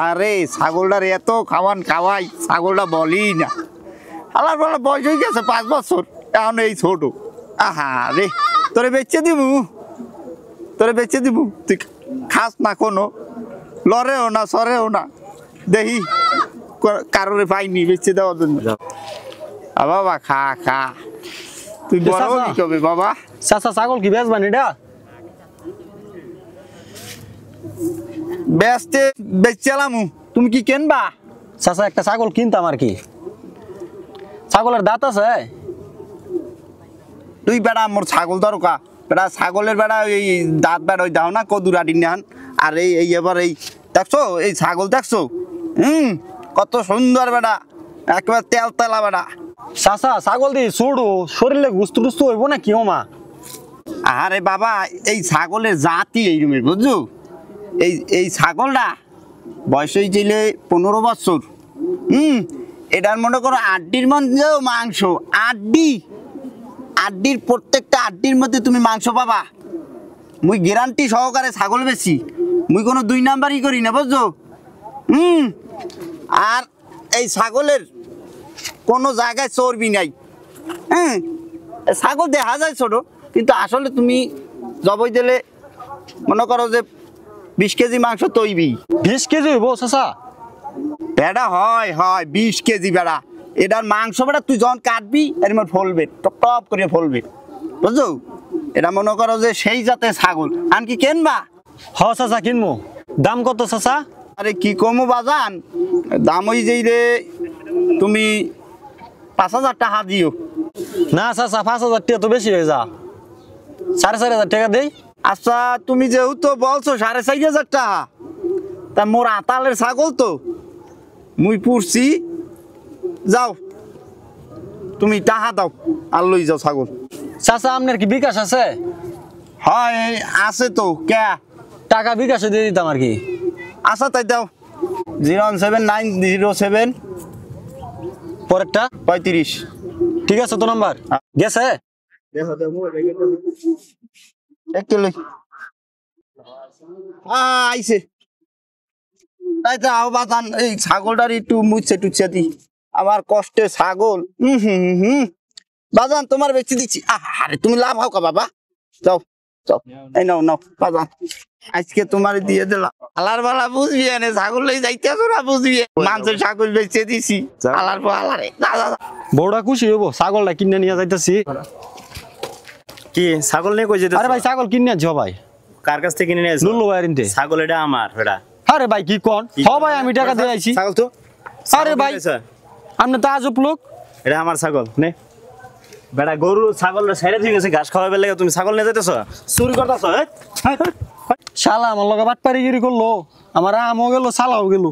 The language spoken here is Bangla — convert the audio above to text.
আরে ছাগলটার এত খাওয়ান খাওয়াই ছাগলটা বলি না আলার বলা বয়স হয়ে গেছে 5 বছর এখন এই ছোট আহা রে তোরে বেচে দিবু তুই খাস না কোনো লড়েও না সরেও না দেখি কারোরে পাইনি বেচে দেওয়ার জন্য বাবা খা খা তুই বড় কি কবে বাবা চাচা ছাগল কি বেচবান এটা বেচলামু তুমি কি কিনবা চাচা একটা ছাগল কিনতাম আর কি ছাগলের দাঁত আছে তুই বেড়া মোর ছাগল দরকার বেড়া ছাগলের বেড়া এই দাঁত বেড়া ওই দাও না কদুরা ডিনান আর এই এবার এই দেখছো এই ছাগল দেখছো কত সুন্দর বেড়া একেবারে তেল তেলা বেড়া চাচা ছাগল দি ছোড়ো শরীরে গুস্তু টুস্তু হইব না কি মা আরে বাবা এই ছাগলের জাতি এই রুমের বুঝছো এই ছাগলটা বয়স হয়েছিল 15 বছর এটার মনে করো আড্ডির মধ্যে মাংস আড্ডির প্রত্যেকটা আড্ডির মধ্যে তুমি মাংস পাবা মুই গ্যারান্টি সহকারে ছাগল বেশি মুই কোনো 2 নাম্বারই করি না বুঝছো আর এই ছাগলের কোনো জায়গায় চর্বি নাই ছাগল দেখা যায় ছোট কিন্তু আসলে তুমি জবাই দিলে মনে করো যে 20 কেজি মাংস তৈবি 20 কেজি হইব চাচা বেড়া হয় 20 কেজি বেড়া এটার মাংস বেড়া তুই যখন কাটবি এর মধ্যে ফলবে টপ টপ করে ফলবে বুঝছো এটা মনে করো যে সেই জাতের ছাগল আনকি কিনবা হ চাচা কিনবো দাম কত চাচা আরে কি কমো বাজান দাম ওই যেই রে তুমি 5,000 টাকা দিও না চাচা 5,000 টাকা তো বেশি হয়ে যা 4,500 টাকা দেই আচ্ছা তুমি যেহেতু বলছো 4,500 টাকা তা মোর আতালের ছাগল তো মুই পুষছি যাও তুমি টাকা দাও আর লই যাও ছাগল চাচা আপনার কি বিকাশ আছে হয় আছে তো কে টাকা বিকাশে দিয়ে দিতাম আর কি আচ্ছা তাই দাও 07907 পরেরটা 35 ঠিক আছে তো নাম্বার গেছে একটু লই আইছে তাই তো আহ্বান এই ছাগলটার একটু মুছে টুচ্ছে দি আমার কষ্টে ছাগল বাজান তোমার বেচে দিচ্ছি আরে তুমি লাভ হাও কা বাবা যাও যাও এই নাও বাজান আজকে তোমার দিয়ে দিলাম আলার বালা বুঝবি এনে ছাগল লই যাইতে তোরা বুঝবি মানুষের ছাগল বেচে দিছি আলার আলারে বড়টা খুশি হইব ছাগলটা কিনে নিয়ে যাইতেছি কি ছাগল নিয়ে কই যেতে আরে ভাই ছাগল কিনে আনছি ভাই কার কাছ থেকে কিনে নিয়েছো লুল্লু ভাই এনতে ছাগল এটা আমার এটা আরে ভাই কি কোন ভাই আমি টাকা দিয়ে আইছি ছাগল তো আরে ভাই আপনি তো আজব লোক এটা আমার ছাগল নে বেটা গরু ছাগল ছেড়ে দিয়ে গেছে ঘাস খাওয়াবে লাগে তুমি ছাগল নিয়ে যাইতেছ চুরি করতেছ শালা আমার লগে বাটপারিগিরি করলো আমার আমও গেল শালাও গেল